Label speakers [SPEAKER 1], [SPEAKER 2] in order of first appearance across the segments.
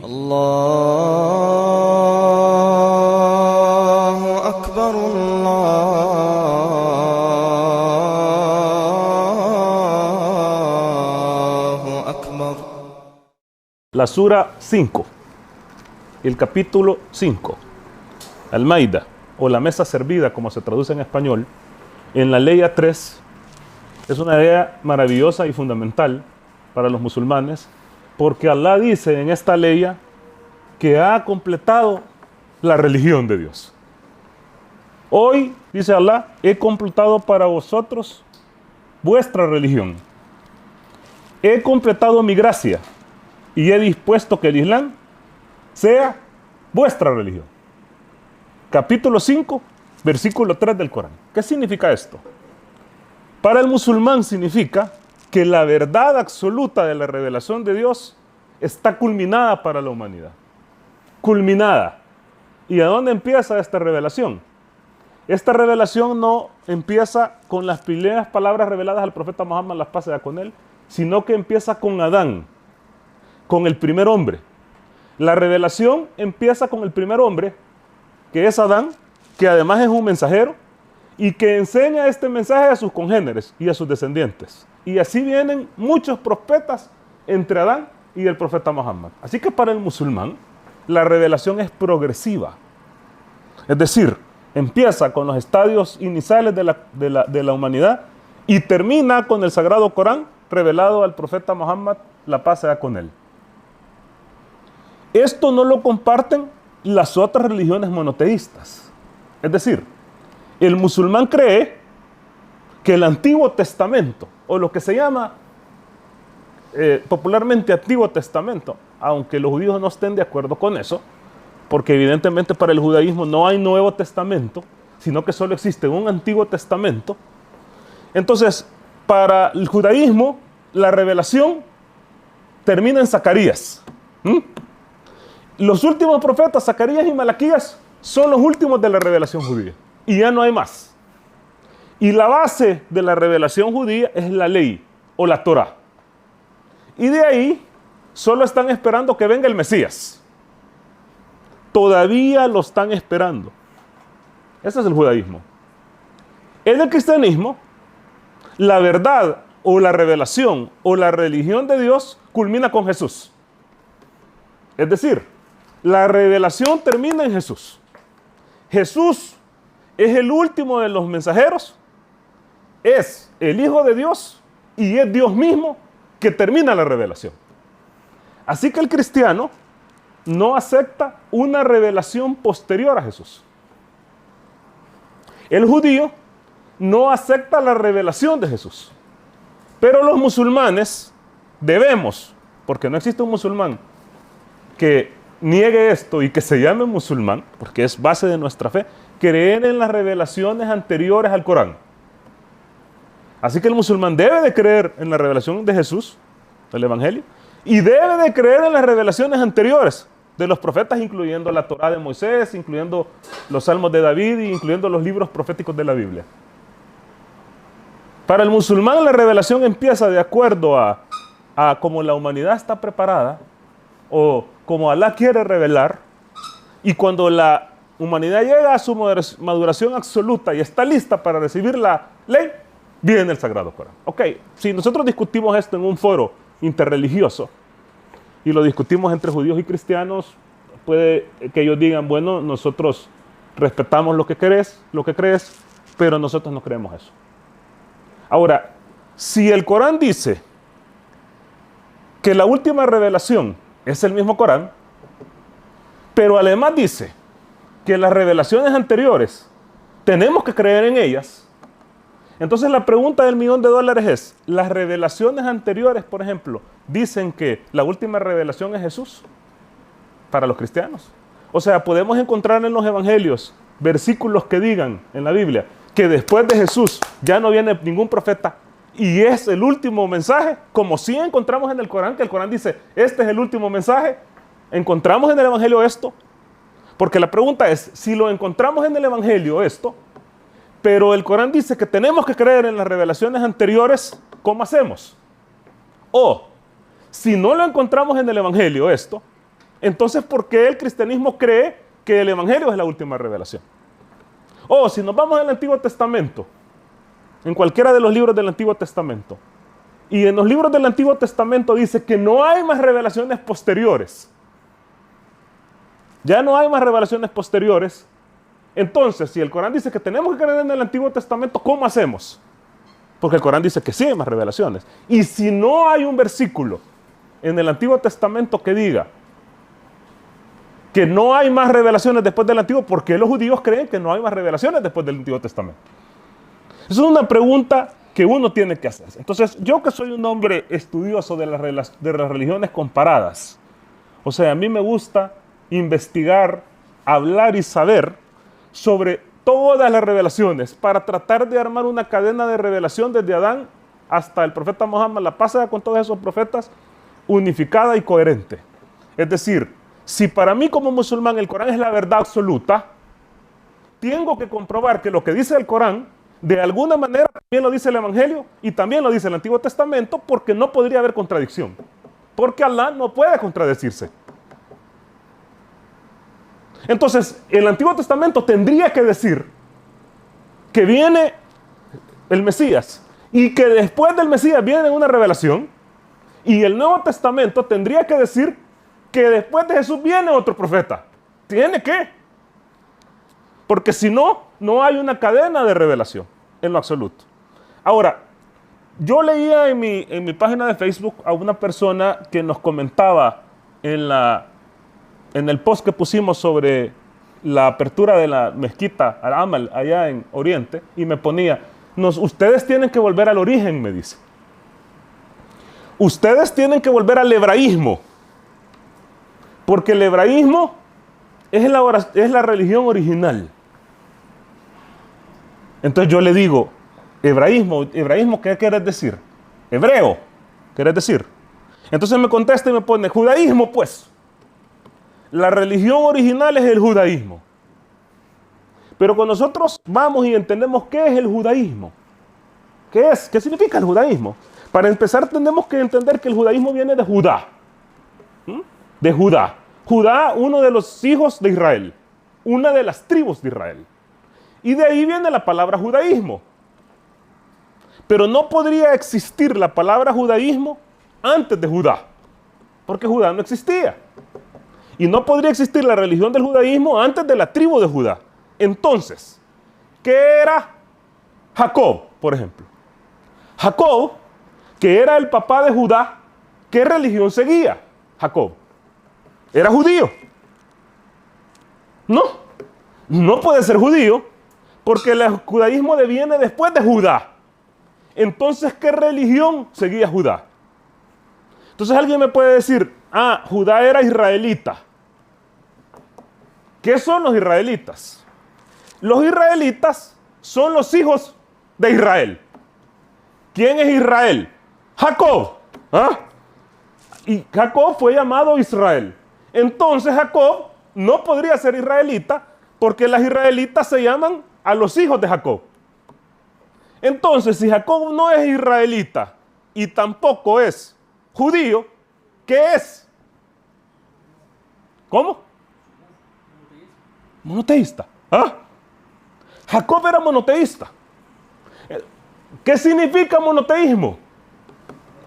[SPEAKER 1] الله أكبر الله أكبر.
[SPEAKER 2] La Sura 5, el capítulo 5, Al-Maida, o la mesa servida, como se traduce en español, en la ley 3, es una ley maravillosa y fundamental para los musulmanes, porque Allah dice en esta ley que ha completado la religión de Dios. Hoy, dice Allah, he completado para vosotros vuestra religión. He completado mi gracia y he dispuesto que el Islam sea vuestra religión. Capítulo 5, versículo 3 del Corán. ¿Qué significa esto? Para el musulmán significa que la verdad absoluta de la revelación de Dios está culminada para la humanidad. Culminada. ¿Y a dónde empieza esta revelación? Esta revelación no empieza con las primeras palabras reveladas al profeta Muhammad, la paz sea con él, sino que empieza con Adán, con el primer hombre. La revelación empieza con el primer hombre, que es Adán, que además es un mensajero, y que enseña este mensaje a sus congéneres y a sus descendientes. Y así vienen muchos profetas entre Adán y el profeta Muhammad. Así que para el musulmán, la revelación es progresiva. Es decir, empieza con los estadios iniciales de la humanidad y termina con el Sagrado Corán revelado al profeta Muhammad, la paz sea con él. Esto no lo comparten las otras religiones monoteístas. Es decir, el musulmán cree que el Antiguo Testamento, o lo que se llama popularmente Antiguo Testamento, aunque los judíos no estén de acuerdo con eso, porque evidentemente para el judaísmo no hay Nuevo Testamento, sino que solo existe un Antiguo Testamento. Entonces, para el judaísmo, la revelación termina en Zacarías. Los últimos profetas, Zacarías y Malaquías, son los últimos de la revelación judía. Y ya no hay más. Y la base de la revelación judía es la ley o la Torá. Y de ahí solo están esperando que venga el Mesías. Todavía lo están esperando. Ese es el judaísmo. En el cristianismo, la verdad o la revelación o la religión de Dios culmina con Jesús. Es decir, la revelación termina en Jesús. Jesús es el último de los mensajeros, es el Hijo de Dios y es Dios mismo que termina la revelación. Así que el cristiano no acepta una revelación posterior a Jesús. El judío no acepta la revelación de Jesús. Pero los musulmanes debemos, porque no existe un musulmán que niegue esto y que se llame musulmán, porque es base de nuestra fe, creer en las revelaciones anteriores al Corán. Así que el musulmán debe de creer en la revelación de Jesús, del Evangelio, y debe de creer en las revelaciones anteriores de los profetas, incluyendo la Torá de Moisés, incluyendo los Salmos de David y incluyendo los libros proféticos de la Biblia. Para el musulmán la revelación empieza de acuerdo a cómo la humanidad está preparada o como Allah quiere revelar, y cuando la humanidad llega a su maduración absoluta y está lista para recibir la ley, viene el Sagrado Corán. Ok, si nosotros discutimos esto en un foro interreligioso y lo discutimos entre judíos y cristianos, puede que ellos digan, bueno, nosotros respetamos lo que crees, pero nosotros no creemos eso. Ahora, si el Corán dice que la última revelación es el mismo Corán, pero además dice que las revelaciones anteriores tenemos que creer en ellas, entonces la pregunta del $1.000.000 es, ¿las revelaciones anteriores, por ejemplo, dicen que la última revelación es Jesús para los cristianos? O sea, podemos encontrar en los evangelios versículos que digan en la Biblia que después de Jesús ya no viene ningún profeta y es el último mensaje, como sí encontramos en el Corán, que el Corán dice, este es el último mensaje. ¿Encontramos en el evangelio esto? Porque la pregunta es, si lo encontramos en el evangelio esto, pero el Corán dice que tenemos que creer en las revelaciones anteriores, ¿cómo hacemos? O, si no lo encontramos en el evangelio esto, Entonces, ¿por qué el cristianismo cree que el Evangelio es la última revelación? O si nos vamos al Antiguo Testamento, en cualquiera de los libros del Antiguo Testamento, y en los libros del Antiguo Testamento dice que no hay más revelaciones posteriores. Ya no hay más revelaciones posteriores. Entonces, si el Corán dice que tenemos que creer en el Antiguo Testamento, ¿cómo hacemos? Porque el Corán dice que sí hay más revelaciones. Y si no hay un versículo en el Antiguo Testamento que diga que no hay más revelaciones después del Antiguo, ¿por qué los judíos creen que no hay más revelaciones después del Antiguo Testamento? Esa es una pregunta que uno tiene que hacerse. Entonces, yo que soy un hombre estudioso de las religiones comparadas, o sea, a mí me gusta investigar, hablar y saber sobre todas las revelaciones para tratar de armar una cadena de revelación desde Adán hasta el profeta Muhammad, la paz sea con todos esos profetas, unificada y coherente. Es decir, si para mí como musulmán el Corán es la verdad absoluta, tengo que comprobar que lo que dice el Corán de alguna manera también lo dice el Evangelio y también lo dice el Antiguo Testamento, porque no podría haber contradicción, porque Allah no puede contradecirse. Entonces, el Antiguo Testamento tendría que decir que viene el Mesías y que después del Mesías viene una revelación, y el Nuevo Testamento tendría que decir que después de Jesús viene otro profeta. Tiene que. Porque si no, no hay una cadena de revelación en lo absoluto. Ahora, yo leía en mi página de Facebook a una persona que nos comentaba en el post que pusimos sobre la apertura de la mezquita Al-Amal allá en Oriente, y me ponía, ustedes tienen que volver al origen, me dice. Ustedes tienen que volver al hebraísmo, porque el hebraísmo es la religión original. Entonces yo le digo, hebraísmo, ¿qué quieres decir? Hebreo, ¿quieres decir? Entonces me contesta y me pone, judaísmo, pues. La religión original es el judaísmo. Pero cuando nosotros vamos y entendemos qué es el judaísmo, ¿qué significa el judaísmo? Para empezar tenemos que entender que el judaísmo viene de Judá. De Judá. Judá, uno de los hijos de Israel, una de las tribus de Israel. Y de ahí viene la palabra judaísmo. Pero no podría existir la palabra judaísmo antes de Judá, porque Judá no existía. Y no podría existir la religión del judaísmo antes de la tribu de Judá. Entonces, ¿qué era Jacob, por ejemplo? Jacob, que era el papá de Judá, ¿qué religión seguía Jacob? ¿Era judío? No puede ser judío, porque el judaísmo viene después de Judá. Entonces, ¿qué religión seguía Judá? Entonces alguien me puede decir, Judá era israelita. ¿Qué son los israelitas? Los israelitas son los hijos de Israel. ¿Quién es Israel? Jacob. Y Jacob fue llamado Israel. Entonces Jacob no podría ser israelita, porque las israelitas se llaman a los hijos de Jacob. Entonces, si Jacob no es israelita y tampoco es judío, ¿qué es? ¿Cómo? Monoteísta. Jacob era monoteísta. ¿Qué significa monoteísmo?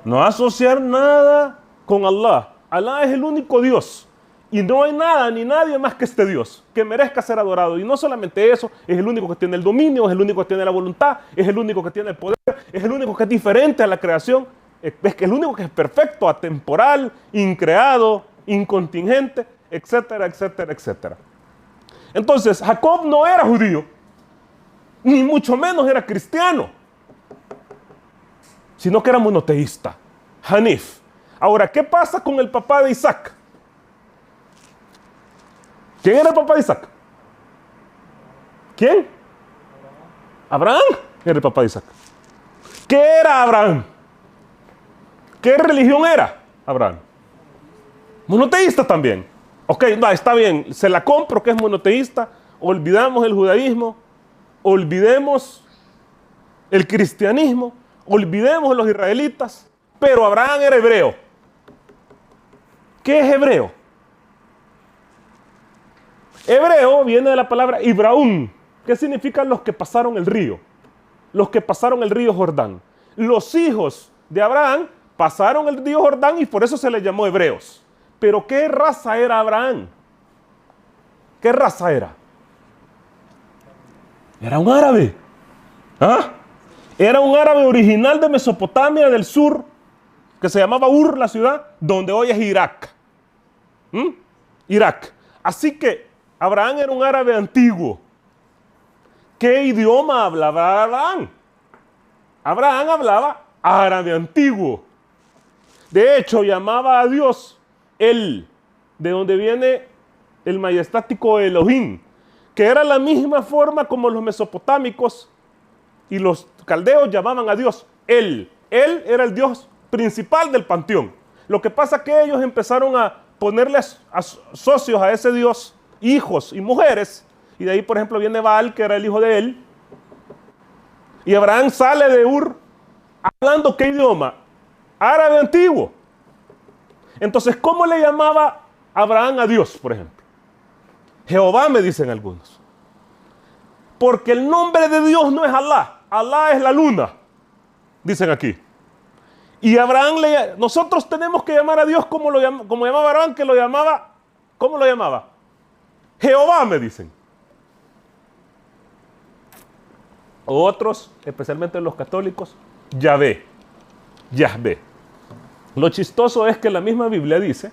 [SPEAKER 2] No asociar nada con Allah. Allah es el único Dios. Y no hay nada ni nadie más que este Dios que merezca ser adorado. Y no solamente eso, es el único que tiene el dominio, es el único que tiene la voluntad, es el único que tiene el poder, es el único que es diferente a la creación, es el único que es perfecto, atemporal, increado, incontingente, etcétera, etcétera, etcétera. Entonces, Jacob no era judío, ni mucho menos era cristiano, sino que era monoteísta, Hanif. Ahora, ¿qué pasa con el papá de Isaac? ¿Quién era el papá de Isaac? ¿Quién? Abraham era el papá de Isaac. ¿Qué era Abraham? ¿Qué religión era Abraham? Monoteísta también. Ok, está bien, se la compro que es monoteísta, olvidamos el judaísmo, olvidemos el cristianismo, olvidemos los israelitas, pero Abraham era hebreo. ¿Qué es hebreo? Hebreo viene de la palabra Ibraún, que significa los que pasaron el río. Los que pasaron el río Jordán. Los hijos de Abraham pasaron el río Jordán y por eso se les llamó hebreos. Pero ¿qué raza era Abraham? ¿Qué raza era? Era un árabe. ¿Ah? Era un árabe original de Mesopotamia del sur, que se llamaba Ur, la ciudad, donde hoy es Irak. Irak. Así que Abraham era un árabe antiguo. ¿Qué idioma hablaba Abraham? Abraham hablaba árabe antiguo. De hecho, llamaba a Dios él, de donde viene el majestático Elohim, que era la misma forma como los mesopotámicos y los caldeos llamaban a Dios él. Él era el Dios principal del panteón. Lo que pasa es que ellos empezaron a ponerle socios a ese Dios, hijos y mujeres, y de ahí, por ejemplo, viene Baal, que era el hijo de él, y Abraham sale de Ur hablando ¿qué idioma? Árabe antiguo. Entonces, ¿cómo le llamaba Abraham a Dios, por ejemplo? Jehová, me dicen algunos. Porque el nombre de Dios no es Alá. Alá es la luna, dicen aquí. Y Abraham, nosotros tenemos que llamar a Dios como llamaba Abraham, que lo llamaba, ¿cómo lo llamaba? Jehová, me dicen. Otros, especialmente los católicos, Yahvé. Yahvé. Lo chistoso es que la misma Biblia dice,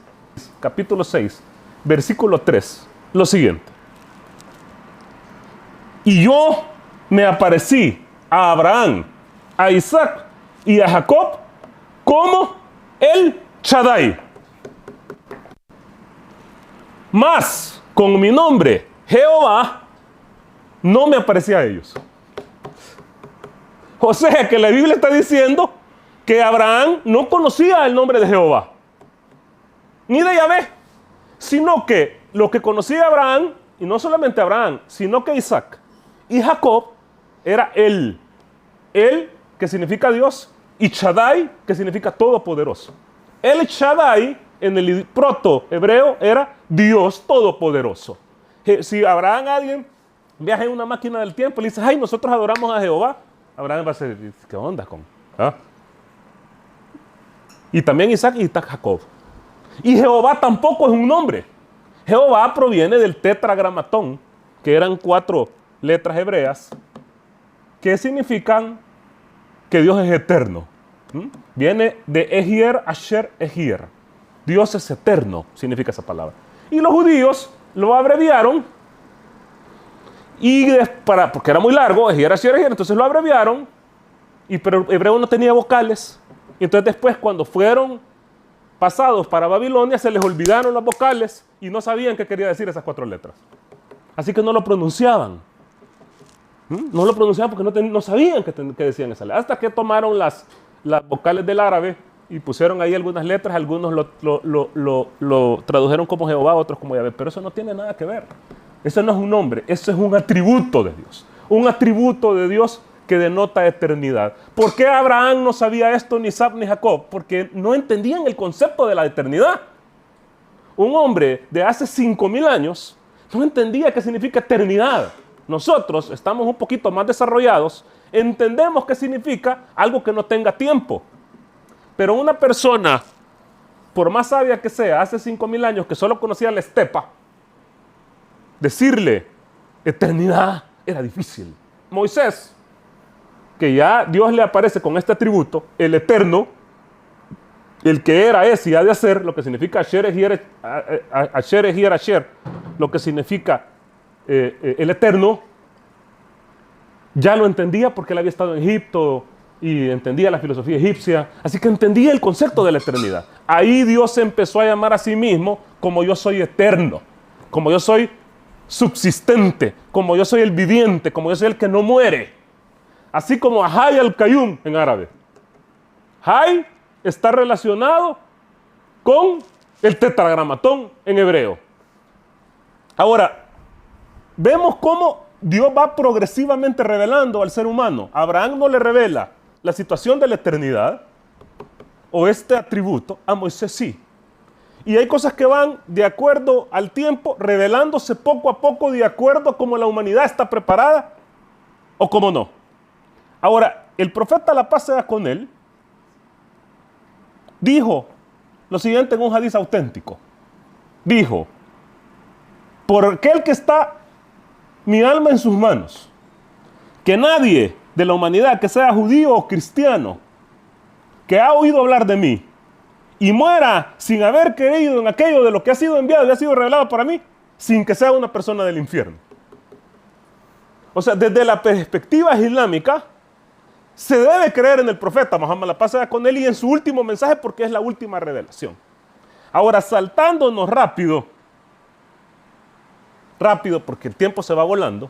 [SPEAKER 2] capítulo 6, versículo 3, lo siguiente. Y yo me aparecí a Abraham, a Isaac y a Jacob como el Shaddai. Mas con mi nombre, Jehová, no me aparecía a ellos. O sea que la Biblia está diciendo que Abraham no conocía el nombre de Jehová, ni de Yahvé, sino que lo que conocía Abraham, y no solamente Abraham, sino que Isaac y Jacob, era él. Él, que significa Dios, y Shaddai, que significa todopoderoso. El Shaddai, en el proto hebreo, era Dios todopoderoso. Si Abraham, alguien viaja en una máquina del tiempo y le dice, ay, nosotros adoramos a Jehová, Abraham va a decir, ¿qué onda con? ¿Ah? Y también Isaac y Jacob. Y Jehová tampoco es un nombre. Jehová proviene del tetragramatón, que eran 4 letras hebreas, que significan que Dios es eterno. Viene de Ejier, Asher, Ejier. Dios es eterno, significa esa palabra. Y los judíos lo abreviaron, porque era muy largo, Ejier, Asher, Ejier, entonces lo abreviaron, pero el hebreo no tenía vocales. Y entonces después, cuando fueron pasados para Babilonia, se les olvidaron las vocales y no sabían qué quería decir esas 4 letras. Así que no lo pronunciaban. No lo pronunciaban porque no sabían qué decían esa letra. Hasta que tomaron las vocales del árabe y pusieron ahí algunas letras, algunos lo tradujeron como Jehová, otros como Yahvé. Pero eso no tiene nada que ver. Eso no es un nombre, eso es un atributo de Dios. Un atributo de Dios que denota eternidad. ¿Por qué Abraham no sabía esto, ni Isaac ni Jacob? Porque no entendían el concepto de la eternidad. Un hombre de hace 5,000 años no entendía qué significa eternidad. Nosotros estamos un poquito más desarrollados, entendemos qué significa algo que no tenga tiempo. Pero una persona, por más sabia que sea, hace 5,000 años que solo conocía la estepa, decirle eternidad era difícil. Moisés, que ya Dios le aparece con este atributo, el eterno, el que era, es y ha de hacer, lo que significa Asher, Ejier, Asher, lo que significa el eterno, ya lo entendía porque él había estado en Egipto y entendía la filosofía egipcia, así que entendía el concepto de la eternidad. Ahí Dios se empezó a llamar a sí mismo como yo soy eterno, como yo soy subsistente, como yo soy el viviente, como yo soy el que no muere. Así como Hay al-Qayyum en árabe. Hay está relacionado con el tetragramatón en hebreo. Ahora, vemos cómo Dios va progresivamente revelando al ser humano. Abraham no le revela la situación de la eternidad o este atributo, a Moisés sí. Y hay cosas que van de acuerdo al tiempo, revelándose poco a poco de acuerdo a cómo la humanidad está preparada o cómo no. Ahora, el profeta, la paz sea con él, dijo lo siguiente en un hadiz auténtico. Dijo: por aquel que está mi alma en sus manos, que nadie de la humanidad, que sea judío o cristiano, que ha oído hablar de mí y muera sin haber creído en aquello de lo que ha sido enviado y ha sido revelado para mí, sin que sea una persona del infierno. O sea, desde la perspectiva islámica, se debe creer en el profeta Muhammad, la paz sea con él, y en su último mensaje, porque es la última revelación. Ahora, saltándonos rápido, porque el tiempo se va volando,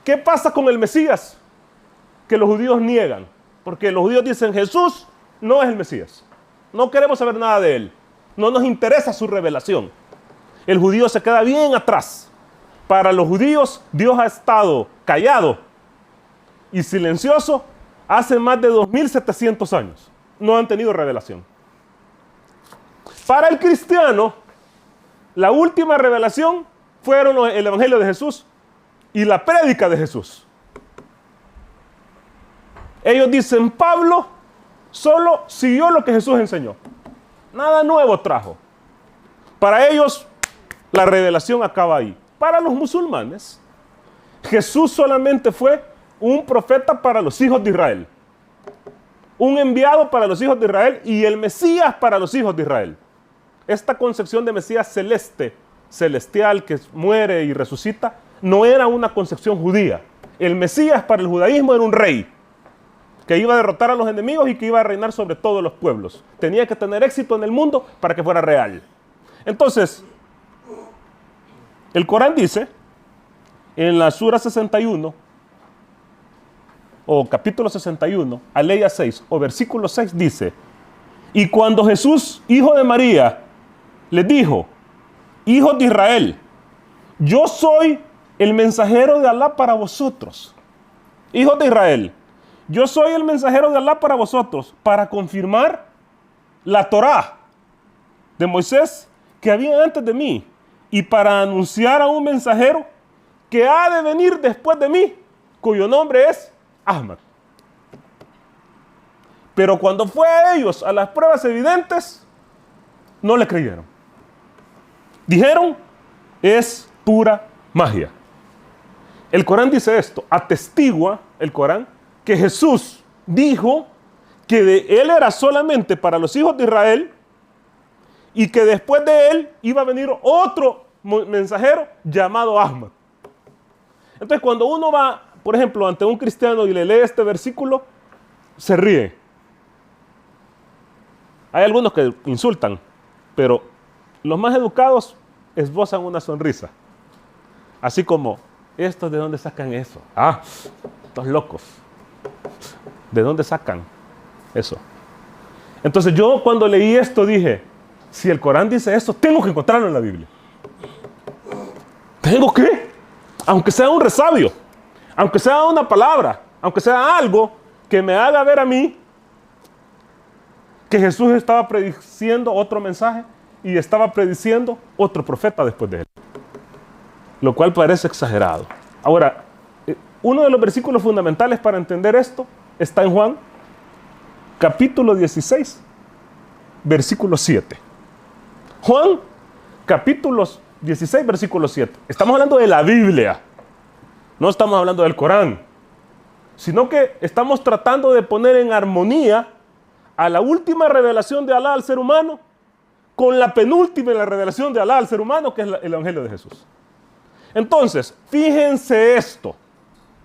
[SPEAKER 2] ¿qué pasa con el Mesías? Que los judíos niegan, porque los judíos dicen: Jesús no es el Mesías, no queremos saber nada de él, no nos interesa su revelación. El judío se queda bien atrás. Para los judíos, Dios ha estado callado y silencioso hace más de 2700 años. No han tenido revelación. Para el cristiano, la última revelación fueron el Evangelio de Jesús y la prédica de Jesús. Ellos dicen: Pablo solo siguió lo que Jesús enseñó. Nada nuevo trajo. Para ellos, la revelación acaba ahí. Para los musulmanes, Jesús solamente fue un profeta para los hijos de Israel. Un enviado para los hijos de Israel y el Mesías para los hijos de Israel. Esta concepción de Mesías celestial, que muere y resucita, no era una concepción judía. El Mesías para el judaísmo era un rey que iba a derrotar a los enemigos y que iba a reinar sobre todos los pueblos. Tenía que tener éxito en el mundo para que fuera real. Entonces, el Corán dice, en la Sura 61, o capítulo 61, aleya 6, o versículo 6, dice: y cuando Jesús, hijo de María, les dijo: hijos de Israel, yo soy el mensajero de Alá para vosotros. Hijos de Israel, yo soy el mensajero de Alá para vosotros, para confirmar la Torá de Moisés que había antes de mí, y para anunciar a un mensajero que ha de venir después de mí, cuyo nombre es Ahmad. Pero cuando fue a ellos a las pruebas evidentes, no le creyeron. Dijeron: es pura magia. El Corán dice esto, atestigua el Corán que Jesús dijo que de él era solamente para los hijos de Israel y que después de él iba a venir otro mensajero llamado Ahmad. Entonces, cuando uno va, por ejemplo, ante un cristiano y le lee este versículo, se ríe. Hay algunos que insultan, pero los más educados esbozan una sonrisa. Así como: ¿estos de dónde sacan eso? Ah, estos locos. ¿De dónde sacan eso? Entonces yo, cuando leí esto, dije: si el Corán dice esto, tengo que encontrarlo en la Biblia. ¿Tengo que? Aunque sea un resabio, aunque sea una palabra, aunque sea algo que me haga ver a mí que Jesús estaba prediciendo otro mensaje y estaba prediciendo otro profeta después de él. Lo cual parece exagerado. Ahora, uno de los versículos fundamentales para entender esto está en Juan, capítulo 16, versículo 7. Juan, capítulo 16, versículo 7. Estamos hablando de la Biblia. No estamos hablando del Corán. Sino que estamos tratando de poner en armonía a la última revelación de Alá al ser humano con la penúltima la revelación de Alá al ser humano, que es el Evangelio de Jesús. Entonces, fíjense esto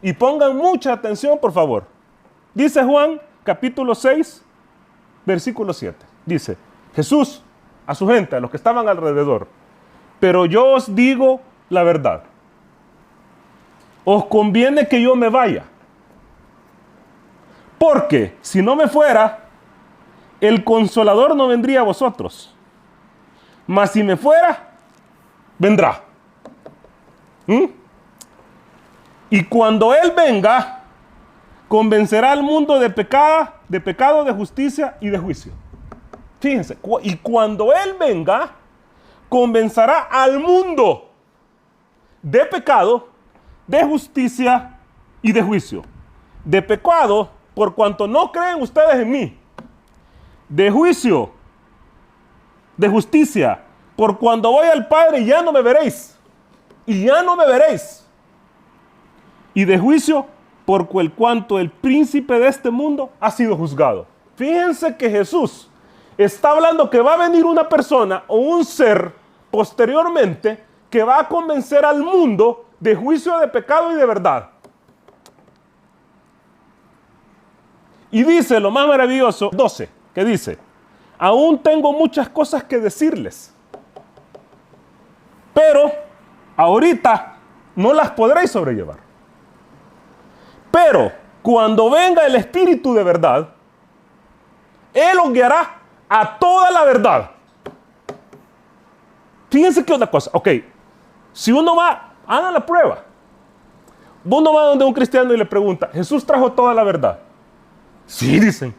[SPEAKER 2] y pongan mucha atención, por favor. Dice Juan, capítulo 6, versículo 7. Dice: Jesús a su gente, a los que estaban alrededor: pero yo os digo la verdad. Os conviene que yo me vaya, porque si no me fuera, el Consolador no vendría a vosotros. Mas si me fuera, vendrá. Y cuando Él venga, convencerá al mundo de pecado, de justicia y de juicio. Fíjense, y cuando Él venga, convencerá al mundo de pecado, de justicia y de juicio. De pecado, por cuanto no creen ustedes en mí. De juicio, de justicia, por cuando voy al Padre ya no me veréis. Y ya no me veréis. Y de juicio, por cuanto el príncipe de este mundo ha sido juzgado. Fíjense que Jesús está hablando que va a venir una persona o un ser posteriormente que va a convencer al mundo de juicio, de pecado y de verdad. Y dice lo más maravilloso, 12, que dice, aún tengo muchas cosas que decirles, pero ahorita no las podréis sobrellevar. Pero cuando venga el Espíritu de verdad, Él os guiará a toda la verdad. Fíjense que otra cosa, ok, si uno va, hagan la prueba. Uno va donde un cristiano y le pregunta, ¿Jesús trajo toda la verdad? Sí, dicen.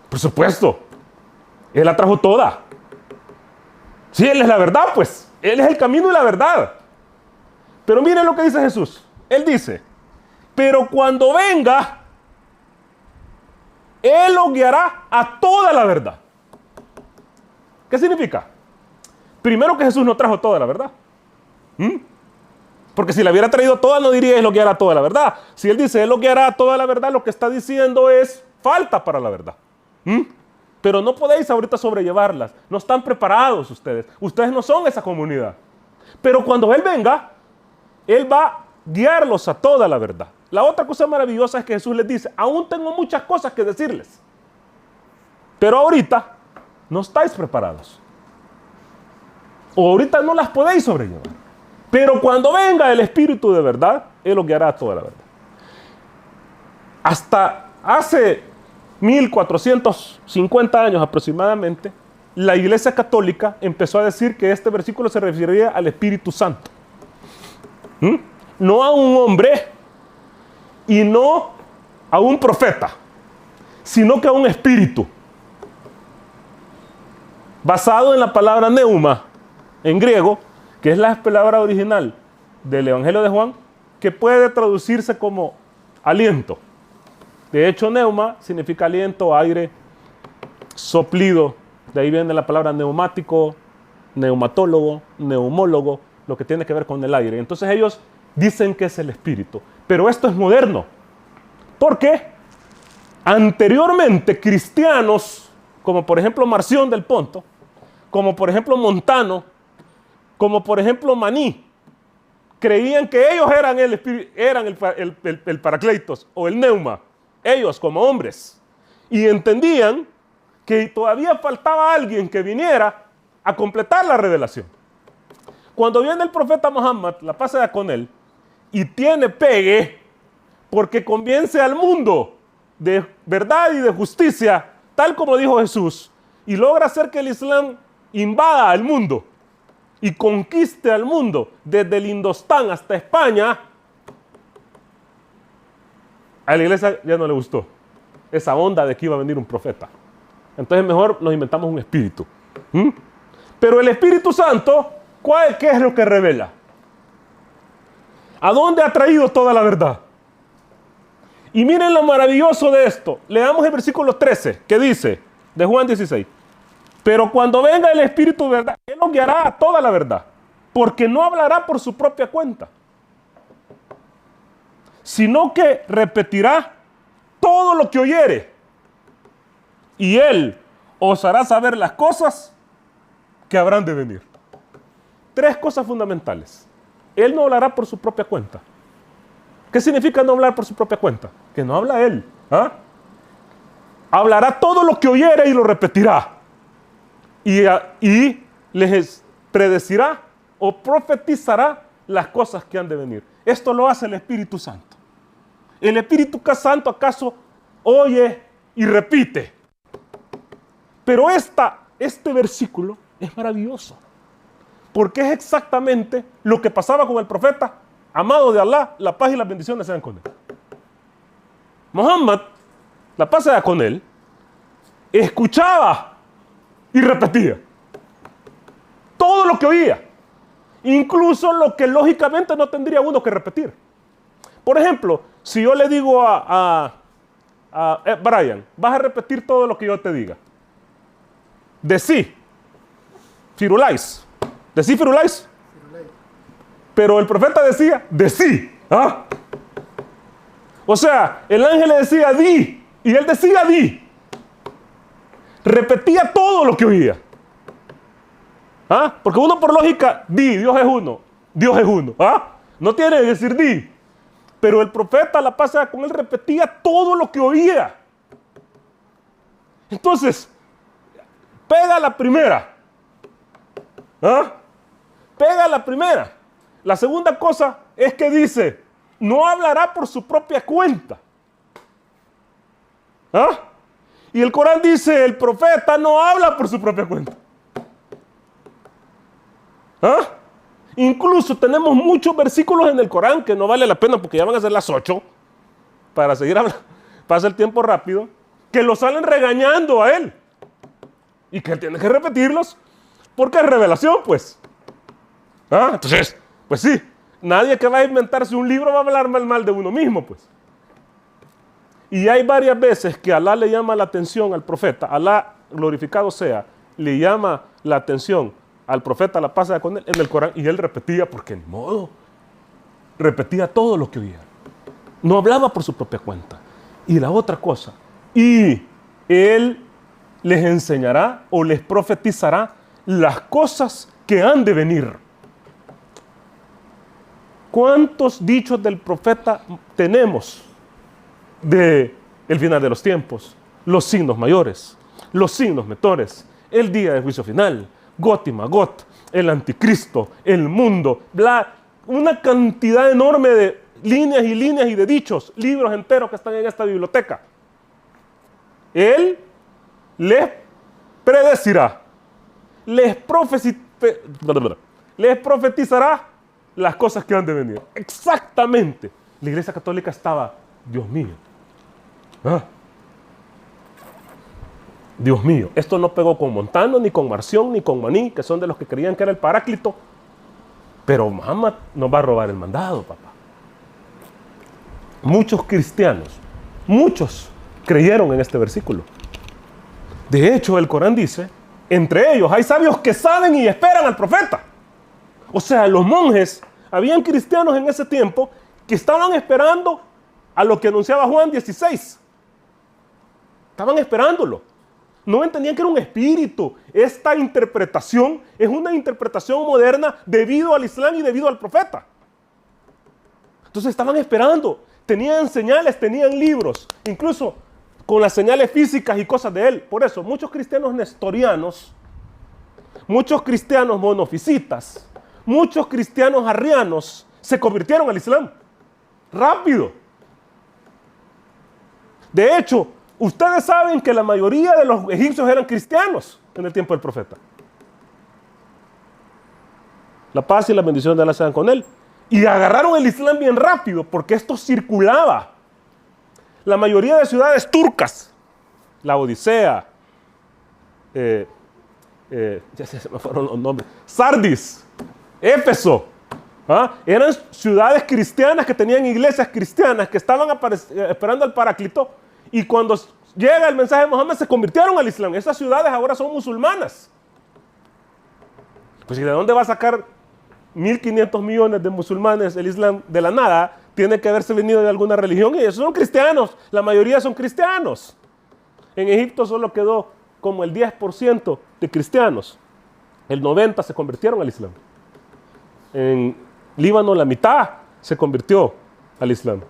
[SPEAKER 2] Por supuesto. Él la trajo toda. Sí, Él es la verdad, pues. Él es el camino y la verdad. Pero miren lo que dice Jesús. Él dice, pero cuando venga, Él os guiará a toda la verdad. ¿Qué significa? Primero que Jesús no trajo toda la verdad. Porque si la hubiera traído toda, no diría Él lo guiará a toda la verdad. Si Él dice Él lo guiará a toda la verdad, lo que está diciendo es falta para la verdad. Pero no podéis ahorita sobrellevarlas. No están preparados ustedes. Ustedes no son esa comunidad. Pero cuando Él venga, Él va a guiarlos a toda la verdad. La otra cosa maravillosa es que Jesús les dice, aún tengo muchas cosas que decirles. Pero ahorita no estáis preparados. O ahorita no las podéis sobrellevar. Pero cuando venga el Espíritu de verdad, Él os guiará a toda la verdad. Hasta hace 1450 años aproximadamente, la Iglesia Católica empezó a decir que este versículo se refería al Espíritu Santo. No a un hombre y no a un profeta, sino que a un espíritu. Basado en la palabra neuma, en griego, que es la palabra original del Evangelio de Juan, que puede traducirse como aliento. De hecho, neuma significa aliento, aire, soplido. De ahí viene la palabra neumático, neumatólogo, neumólogo, lo que tiene que ver con el aire. Entonces ellos dicen que es el Espíritu. Pero esto es moderno. Porque anteriormente cristianos, como por ejemplo Marción del Ponto, como por ejemplo Montano, como por ejemplo Maní, creían que ellos eran el Paracletos o el Neuma, ellos como hombres, y entendían que todavía faltaba alguien que viniera a completar la revelación. Cuando viene el profeta Muhammad, la paz sea con él, y tiene pegue, porque convence al mundo de verdad y de justicia, tal como dijo Jesús, y logra hacer que el Islam invada al mundo y conquiste al mundo desde el Indostán hasta España, a la iglesia ya no le gustó esa onda de que iba a venir un profeta. Entonces mejor nos inventamos un espíritu. Pero el Espíritu Santo, ¿qué es lo que revela? ¿A dónde ha traído toda la verdad? Y miren lo maravilloso de esto. Leamos el versículo 13, que dice, de Juan 16. Pero cuando venga el Espíritu de verdad, Él nos guiará a toda la verdad, porque no hablará por su propia cuenta, sino que repetirá todo lo que oyere, y Él os hará saber las cosas que habrán de venir. Tres cosas fundamentales. Él no hablará por su propia cuenta. ¿Qué significa no hablar por su propia cuenta? Que no habla Él. Hablará todo lo que oyere y lo repetirá. Y les predecirá o profetizará las cosas que han de venir. Esto lo hace el Espíritu Santo. ¿El Espíritu Santo acaso oye y repite? Pero este versículo es maravilloso, porque es exactamente lo que pasaba con el profeta amado de Alá, la paz y las bendiciones sean con él. Muhammad, la paz sea con él, escuchaba Y repetía. Todo lo que oía. Incluso lo que lógicamente no tendría uno que repetir. Por ejemplo, si yo le digo Brian, vas a repetir todo lo que yo te diga. Decí, Firulais. Decí, Firulais. Pero el profeta decía, decí. ¿Ah? O sea, el ángel le decía, di. Y él decía, di. Repetía todo lo que oía. ¿Ah? Porque uno por lógica, di, Dios es uno. Dios es uno. ¿Ah? No tiene que decir di. Pero el profeta, la paz con él, repetía todo lo que oía. Entonces, pega la primera. ¿Ah? Pega la primera. La segunda cosa es que dice, no hablará por su propia cuenta. ¿Ah? Y el Corán dice, el profeta no habla por su propia cuenta. ¿Ah? Incluso tenemos muchos versículos en el Corán que no vale la pena porque ya van a ser las 8 para seguir hablando, pasa el tiempo rápido, que lo salen regañando a él y que él tiene que repetirlos porque es revelación, pues. ¿Ah? Entonces, pues sí, nadie que va a inventarse un libro va a hablar mal de uno mismo, pues. Y hay varias veces que Alá le llama la atención al profeta, Alá glorificado sea, le llama la atención al profeta, la paz con él en el Corán, y él repetía, porque ni modo, repetía todo lo que oía. No hablaba por su propia cuenta. Y la otra cosa, y él les enseñará o les profetizará las cosas que han de venir. ¿Cuántos dichos del profeta tenemos de el final de los tiempos, los signos mayores, los signos menores, el día del juicio final, Got y Magot, el anticristo, el mundo, una cantidad enorme de líneas y líneas y de dichos, libros enteros que están en esta biblioteca? Él les predecirá, les profetizará las cosas que han de venir. Exactamente. La Iglesia Católica estaba, Dios mío. ¿Ah? Dios mío, esto no pegó con Montano, ni con Marción, ni con Maní, que son de los que creían que era el Paráclito. Pero Muhammad nos va a robar el mandado, papá. Muchos cristianos, muchos creyeron en este versículo. De hecho, el Corán dice, entre ellos hay sabios que saben y esperan al profeta. O sea, los monjes, habían cristianos en ese tiempo que estaban esperando a lo que anunciaba Juan 16. Estaban esperándolo. No entendían que era un espíritu. Esta interpretación es una interpretación moderna debido al Islam y debido al profeta. Entonces estaban esperando. Tenían señales, tenían libros, incluso con las señales físicas y cosas de él. Por eso, muchos cristianos nestorianos, muchos cristianos monofisitas, muchos cristianos arrianos se convirtieron al Islam. Rápido. De hecho, ustedes saben que la mayoría de los egipcios eran cristianos en el tiempo del profeta. La paz y la bendición de Allah sean con él. Y agarraron el Islam bien rápido porque esto circulaba. La mayoría de ciudades turcas, la Odisea, ya se me fueron los nombres, Sardis, Éfeso, eran ciudades cristianas que tenían iglesias cristianas que estaban esperando al Paráclito. Y cuando llega el mensaje de Mohammed se convirtieron al Islam. Esas ciudades ahora son musulmanas. Pues ¿y de dónde va a sacar 1.500 millones de musulmanes el Islam? De la nada. Tiene que haberse venido de alguna religión y esos son cristianos. La mayoría son cristianos. En Egipto solo quedó como el 10% de cristianos. El 90% se convirtieron al Islam. En Líbano la mitad se convirtió al Islam.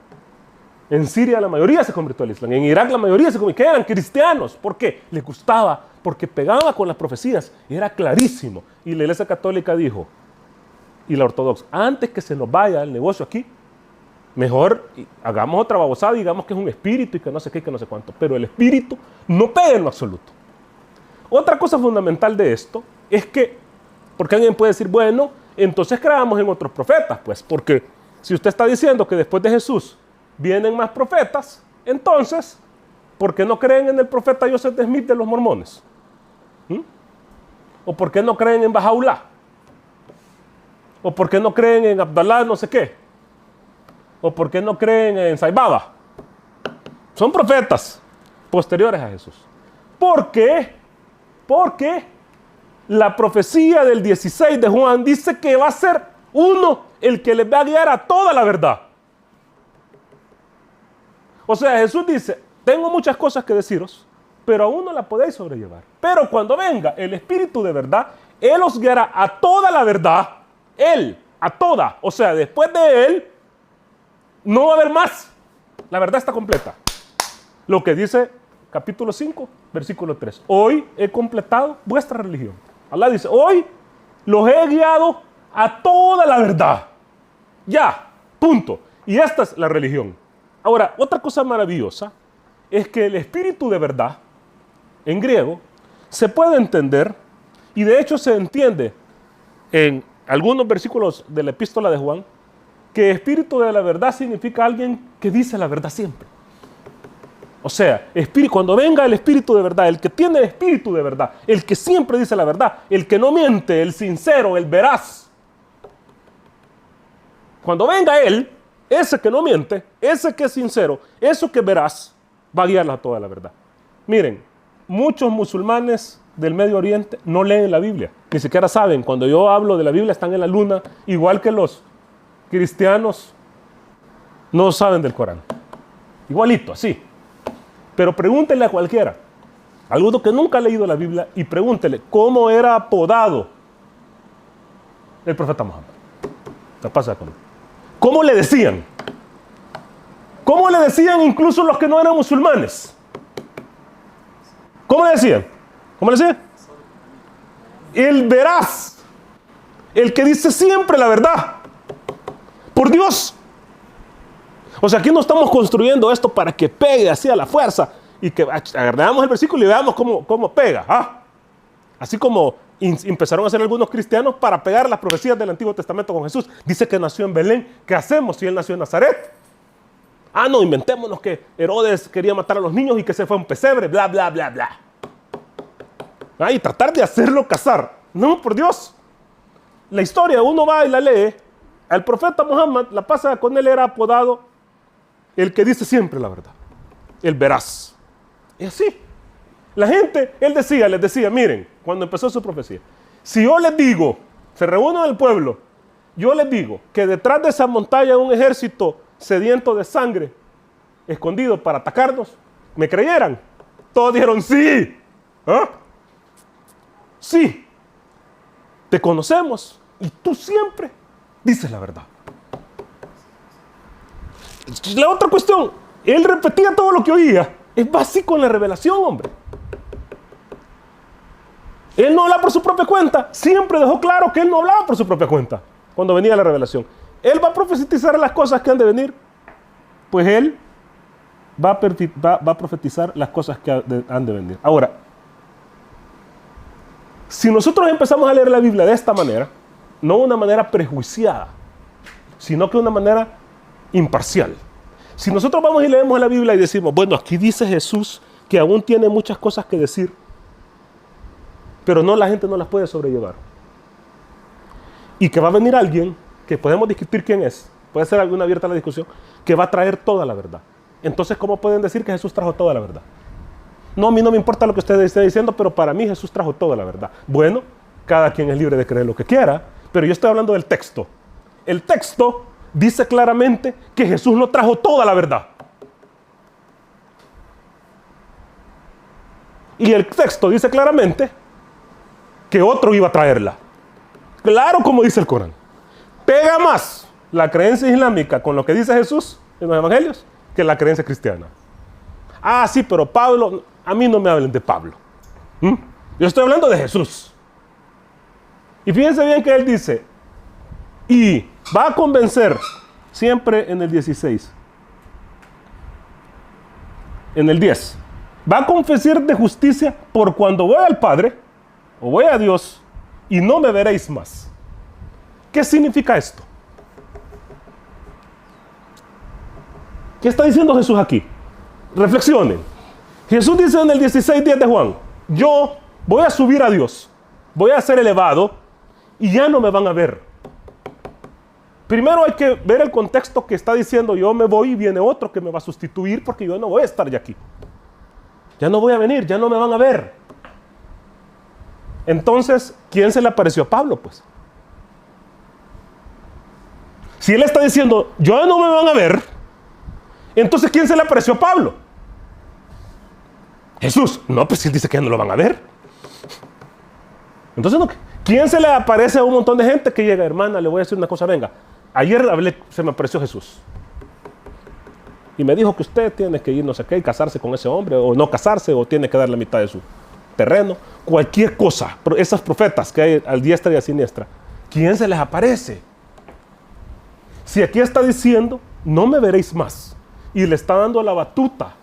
[SPEAKER 2] En Siria la mayoría se convirtió al Islam. En Irak la mayoría se convirtió. Eran cristianos. ¿Por qué? Les gustaba. Porque pegaba con las profecías. Y era clarísimo. Y la Iglesia Católica dijo, y la Ortodoxa, antes que se nos vaya el negocio aquí, mejor hagamos otra babosada y digamos que es un espíritu y que no sé qué y que no sé cuánto. Pero el espíritu no pega en lo absoluto. Otra cosa fundamental de esto es que, porque alguien puede decir, bueno, entonces creamos en otros profetas. Pues porque si usted está diciendo que después de Jesús vienen más profetas, entonces, ¿por qué no creen en el profeta Joseph Smith de los mormones? ¿O por qué no creen en Bahá'u'lláh? ¿O por qué no creen en Abdalá no sé qué? ¿O por qué no creen en Saibaba? Son profetas posteriores a Jesús. ¿Por qué? Porque la profecía del 16 de Juan dice que va a ser uno el que les va a guiar a toda la verdad. O sea, Jesús dice, tengo muchas cosas que deciros, pero aún no la podéis sobrellevar. Pero cuando venga el Espíritu de verdad, Él os guiará a toda la verdad. Él, a toda. O sea, después de Él, no va a haber más. La verdad está completa. Lo que dice capítulo 5, versículo 3. Hoy he completado vuestra religión. Allah dice, hoy los he guiado a toda la verdad. Ya, punto. Y esta es la religión. Ahora, otra cosa maravillosa es que el espíritu de verdad, en griego, se puede entender, y de hecho se entiende en algunos versículos de la epístola de Juan, que espíritu de la verdad significa alguien que dice la verdad siempre. O sea, cuando venga el espíritu de verdad, el que tiene el espíritu de verdad, el que siempre dice la verdad, el que no miente, el sincero, el veraz. Cuando venga él, ese que no miente, ese que es sincero, eso que verás, va a guiarla a toda la verdad. Miren, muchos musulmanes del Medio Oriente no leen la Biblia, ni siquiera saben. Cuando yo hablo de la Biblia están en la luna, igual que los cristianos no saben del Corán. Igualito, así. Pero pregúntenle a cualquiera, alguno que nunca ha leído la Biblia, y pregúntenle cómo era apodado el profeta Muhammad. ¿Qué pasa con él? ¿Cómo le decían? ¿Cómo le decían incluso los que no eran musulmanes? ¿Cómo le decían? ¿Cómo le decían? El veraz, el que dice siempre la verdad. Por Dios. O sea, aquí no estamos construyendo esto para que pegue así a la fuerza y que agarramos el versículo y veamos cómo pega. ¿Ah? Así como empezaron a hacer algunos cristianos para pegar las profecías del Antiguo Testamento con Jesús. Dice que nació en Belén. ¿Qué hacemos si él nació en Nazaret? Ah, no, inventémonos que Herodes quería matar a los niños y que se fue a un pesebre, bla, bla, bla, bla. Ah, y tratar de hacerlo casar. No, por Dios. La historia, uno va y la lee. Al profeta Muhammad, la pasa con él, era apodado el que dice siempre la verdad, el veraz. Y así. La gente, les decía, miren, cuando empezó su profecía, si yo les digo, se reúne el pueblo, yo les digo que detrás de esa montaña hay un ejército sediento de sangre, escondido para atacarnos, ¿me creyeran? Todos dijeron sí. ¿Ah? Sí. Te conocemos y tú siempre dices la verdad. La otra cuestión, él repetía todo lo que oía. Es básico en la revelación, hombre. Él no habla por su propia cuenta. Siempre dejó claro que él no hablaba por su propia cuenta cuando venía la revelación. Él va a profetizar las cosas que han de venir. Pues él va a profetizar las cosas que han de venir. Ahora, si nosotros empezamos a leer la Biblia de esta manera, no de una manera prejuiciada, sino que de una manera imparcial. Si nosotros vamos y leemos la Biblia y decimos, bueno, aquí dice Jesús que aún tiene muchas cosas que decir, pero no, la gente no las puede sobrellevar. Y que va a venir alguien, que podemos discutir quién es, puede ser alguna abierta la discusión, que va a traer toda la verdad. Entonces, ¿cómo pueden decir que Jesús trajo toda la verdad? No, a mí no me importa lo que usted esté diciendo, pero para mí Jesús trajo toda la verdad. Bueno, cada quien es libre de creer lo que quiera, pero yo estoy hablando del texto. El texto dice claramente que Jesús no trajo toda la verdad. Y el texto dice claramente que otro iba a traerla. Claro, como dice el Corán. Pega más la creencia islámica con lo que dice Jesús en los evangelios que la creencia cristiana. Ah, sí, pero Pablo, a mí no me hablen de Pablo. Yo estoy hablando de Jesús. Y fíjense bien que él dice, y va a convencer, siempre en el 16, en el 10, va a confesar de justicia por cuando voy al Padre, o voy a Dios, y no me veréis más. ¿Qué significa esto? ¿Qué está diciendo Jesús aquí? Reflexionen. Jesús dice en el 16:10 de Juan, yo voy a subir a Dios. voy a ser elevado y ya no me van a ver. Primero hay que ver el contexto que está diciendo yo me voy y viene otro que me va a sustituir porque yo no voy a estar ya aquí. Ya no voy a venir, ya no me van a ver. Entonces, ¿quién se le apareció a Pablo? Pues, si él está diciendo, ya no me van a ver, entonces ¿quién se le apareció a Pablo? Jesús. No, pues él dice que ya no lo van a ver. Entonces, ¿quién se le aparece a un montón de gente que llega? Hermana, le voy a decir una cosa, venga. Ayer se me apareció Jesús. Y me dijo que usted tiene que ir no sé qué y casarse con ese hombre, o no casarse, o tiene que dar la mitad de su terreno. Cualquier cosa. Esas profetas que hay al diestra y a siniestra, ¿quién se les aparece? Si aquí está diciendo, no me veréis más, y le está dando la batuta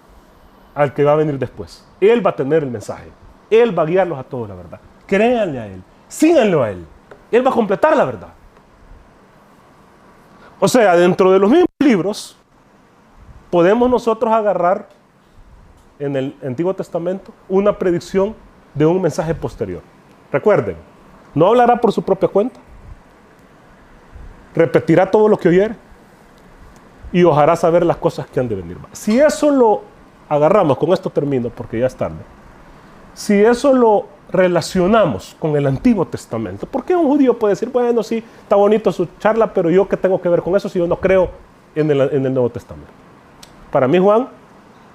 [SPEAKER 2] al que va a venir después. Él va a tener el mensaje. Él va a guiarlos a todos la verdad. Créanle a Él. Síganlo a Él. Él va a completar la verdad. O sea, dentro de los mismos libros, podemos nosotros agarrar en el Antiguo Testamento una predicción de un mensaje posterior. Recuerden, no hablará por su propia cuenta. Repetirá todo lo que oyere y os hará saber las cosas que han de venir. Si eso lo agarramos, con esto termino porque ya es tarde, si eso lo relacionamos con el Antiguo Testamento, ¿por qué un judío puede decir, bueno, sí, está bonito su charla, pero yo qué tengo que ver con eso si yo no creo en el Nuevo Testamento? Para mí Juan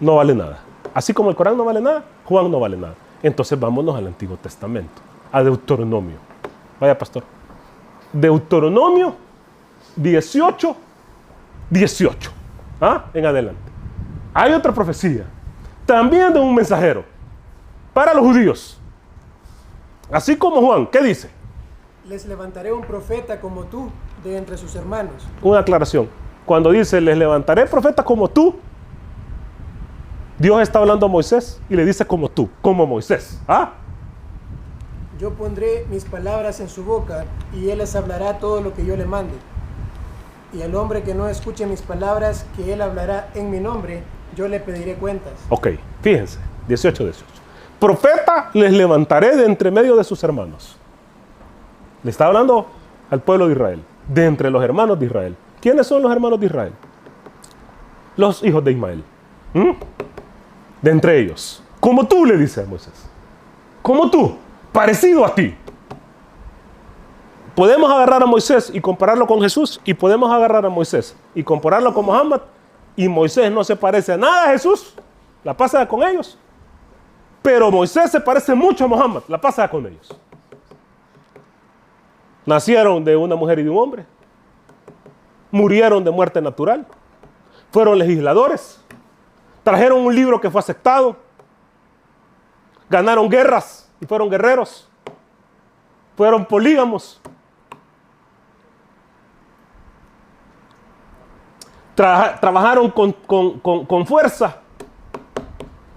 [SPEAKER 2] no vale nada. Así como el Corán no vale nada, Juan no vale nada. Entonces vámonos al Antiguo Testamento, a Deuteronomio. Vaya, pastor. Deuteronomio 18, 18. En adelante. Hay otra profecía, también de un mensajero, para los judíos. Así como Juan, ¿qué dice?
[SPEAKER 3] Les levantaré un profeta como tú de entre sus hermanos.
[SPEAKER 2] Una aclaración. Cuando dice, les levantaré profeta como tú, Dios está hablando a Moisés y le dice como tú, como Moisés.
[SPEAKER 3] Yo pondré mis palabras en su boca y él les hablará todo lo que yo le mande. Y al hombre que no escuche mis palabras, que él hablará en mi nombre, yo le pediré cuentas.
[SPEAKER 2] Ok, fíjense, 18, 18. Profeta les levantaré de entre medio de sus hermanos. Le está hablando al pueblo de Israel, de entre los hermanos de Israel. ¿Quiénes son los hermanos de Israel? Los hijos de Ismael. De entre ellos. Como tú, le dice a Moisés. Como tú, parecido a ti. Podemos agarrar a Moisés y compararlo con Jesús, y podemos agarrar a Moisés y compararlo con Muhammad, y Moisés no se parece a nada a Jesús, la pasa con ellos. Pero Moisés se parece mucho a Muhammad, la pasa con ellos. Nacieron de una mujer y de un hombre. Murieron de muerte natural. Fueron legisladores. Trajeron un libro que fue aceptado. Ganaron guerras y fueron guerreros. Fueron polígamos. Trabajaron con fuerza.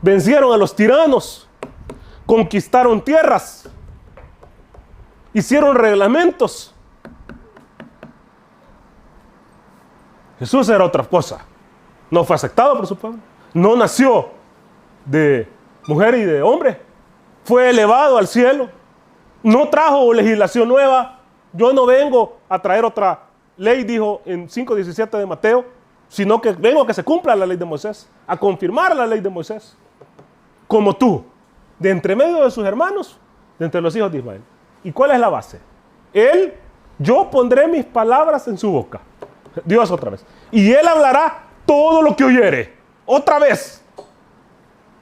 [SPEAKER 2] Vencieron a los tiranos. Conquistaron tierras. Hicieron reglamentos. Jesús era otra cosa. No fue aceptado por su pueblo. No nació de mujer y de hombre. Fue elevado al cielo. No trajo legislación nueva. Yo no vengo a traer otra ley, dijo en 5:17 de Mateo, sino que vengo a que se cumpla la ley de Moisés, a confirmar la ley de Moisés. Como tú, de entre medio de sus hermanos, de entre los hijos de Ismael. ¿Y cuál es la base? Yo pondré mis palabras en su boca. Dios otra vez. Y él hablará todo lo que oyere. Otra vez.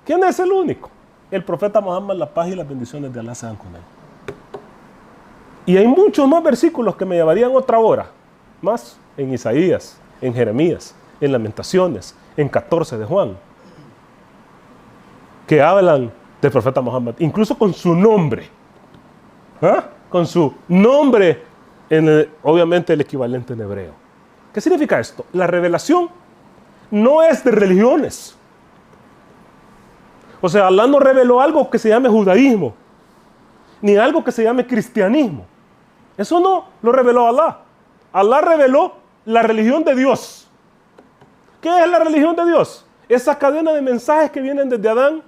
[SPEAKER 2] ¿Quién es el único? El profeta Muhammad, la paz y las bendiciones de Alá sean con él. Y hay muchos más versículos que me llevarían otra hora. Más en Isaías, en Jeremías, en Lamentaciones, en 14 de Juan. Que hablan del profeta Muhammad. Incluso con su nombre. Con su nombre, obviamente el equivalente en hebreo. ¿Qué significa esto? La revelación no es de religiones. O sea, Alá no reveló algo que se llame judaísmo, ni algo que se llame cristianismo. Eso no lo reveló Alá. Alá reveló la religión de Dios. ¿Qué es la religión de Dios? Esa cadena de mensajes que vienen desde Adán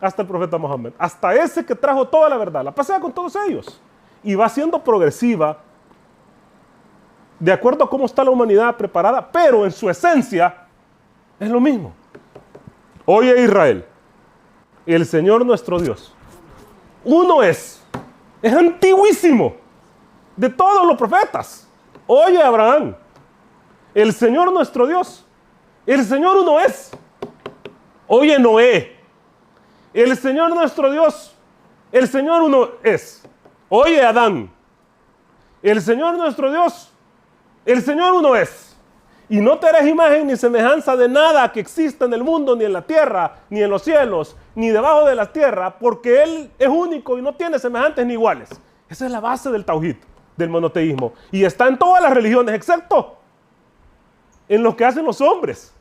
[SPEAKER 2] hasta el profeta Mohammed, hasta ese que trajo toda la verdad, la pasea con todos ellos. Y va siendo progresiva de acuerdo a cómo está la humanidad preparada, pero en su esencia es lo mismo. Oye Israel, el Señor nuestro Dios, uno es antiguísimo, de todos los profetas. Oye Abraham, el Señor nuestro Dios, el Señor uno es. Oye Noé, el Señor nuestro Dios, el Señor uno es. Oye Adán, el Señor nuestro Dios, el Señor uno es. Y no te harás imagen ni semejanza de nada que exista en el mundo, ni en la tierra, ni en los cielos, ni debajo de la tierra, porque Él es único y no tiene semejantes ni iguales. Esa es la base del tauhid, del monoteísmo. Y está en todas las religiones, excepto en lo que hacen los hombres.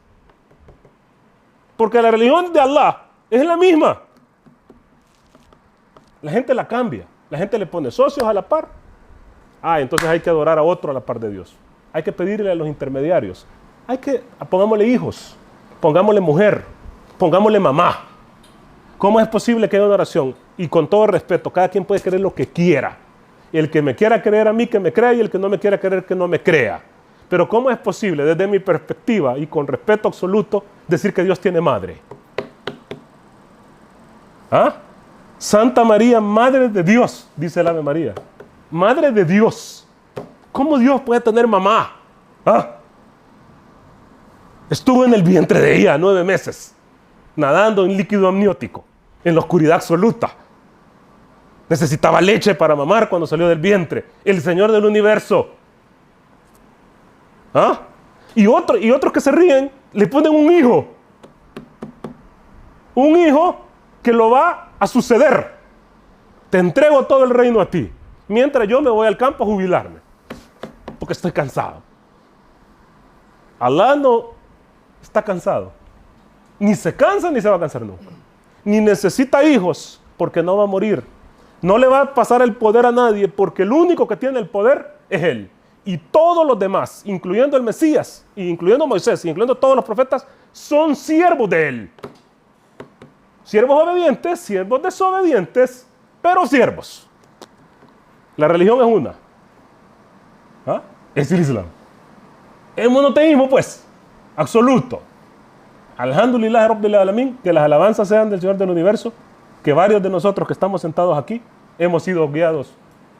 [SPEAKER 2] Porque la religión de Allah es la misma. La gente la cambia. La gente le pone socios a la par. Entonces hay que adorar a otro a la par de Dios. Hay que pedirle a los intermediarios. Pongámosle hijos, pongámosle mujer, pongámosle mamá. ¿Cómo es posible que haya una oración? Y con todo respeto, cada quien puede creer lo que quiera. El que me quiera creer a mí, que me crea, y el que no me quiera creer, que no me crea. Pero ¿cómo es posible, desde mi perspectiva y con respeto absoluto, decir que Dios tiene madre? Santa María, Madre de Dios, dice el Ave María. Madre de Dios. ¿Cómo Dios puede tener mamá? Estuvo en el vientre de ella 9 meses, nadando en líquido amniótico, en la oscuridad absoluta. Necesitaba leche para mamar cuando salió del vientre. El Señor del universo. Y otros que se ríen, le ponen un hijo. Un hijo que lo va a suceder. Te entrego todo el reino a ti, mientras yo me voy al campo a jubilarme, porque estoy cansado. Allah no está cansado. Ni se cansa ni se va a cansar nunca. Ni necesita hijos, porque no va a morir. No le va a pasar el poder a nadie, porque el único que tiene el poder es Él. Y todos los demás, incluyendo el Mesías, incluyendo Moisés, incluyendo todos los profetas, son siervos de Él. Siervos obedientes, siervos desobedientes, pero siervos. La religión es una. Es el Islam. El monoteísmo, pues, absoluto. Alhamdulillah Rabbil Alamin, que las alabanzas sean del Señor del Universo, que varios de nosotros que estamos sentados aquí hemos sido guiados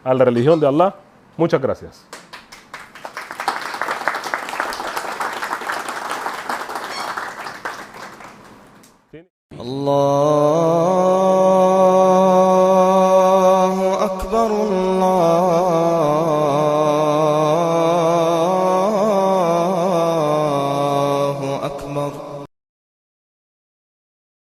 [SPEAKER 2] a la religión de Allah. Muchas gracias.
[SPEAKER 1] الله